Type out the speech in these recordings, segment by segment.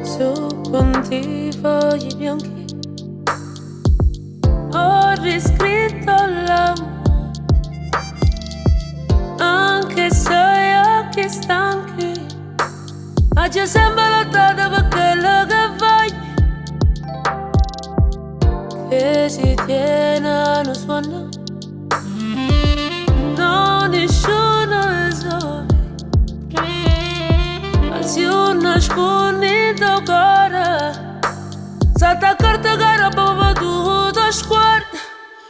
Su quanti fogli bianchi ho riscritto l'amore, anche se ho occhi stanchi, oggi sempre lottato per quello che voglio, che si tiene a un suono, non nessuno è solo, ma si nasconde in tuo cuore, se ti accorto che roba per tutto sguardo,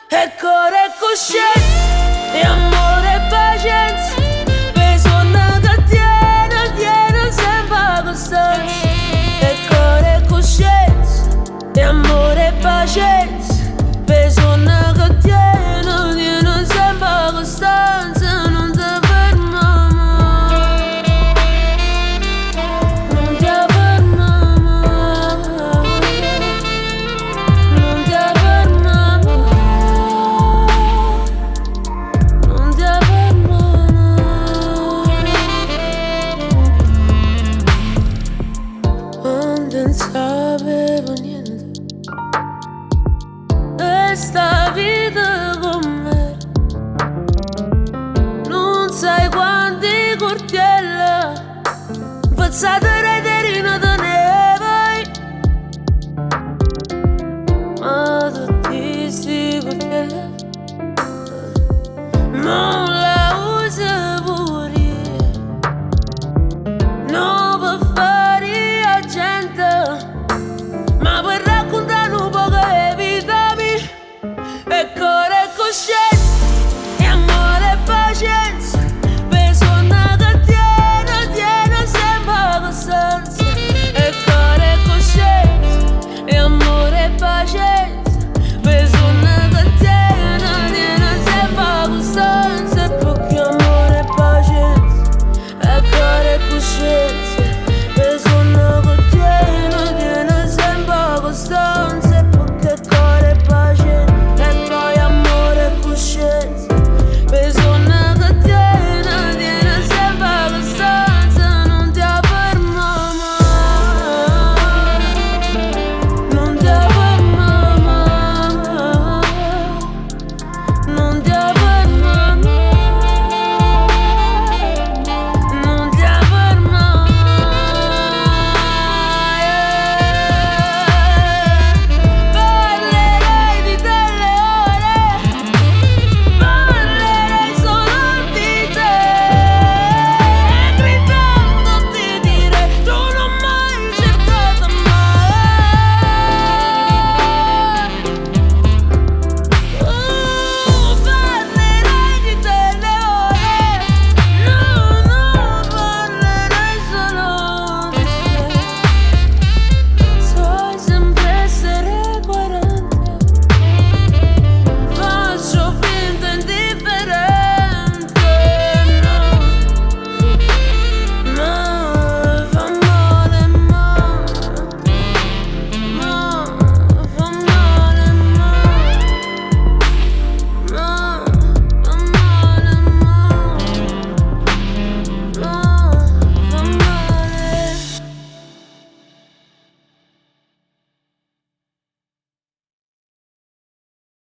e cuore e coscienza, e amore e pazienza, bisogna che tiene sempre costanza, e cuore e coscienza, e amore e pazienza, bisogna che tiene sempre costanza, non ti ferma mai, non ti ferma mai, non ti ferma mai, non ti ferma mai, quando non sapevo niente, questa vita com'era, non sai quanti cortiella, passate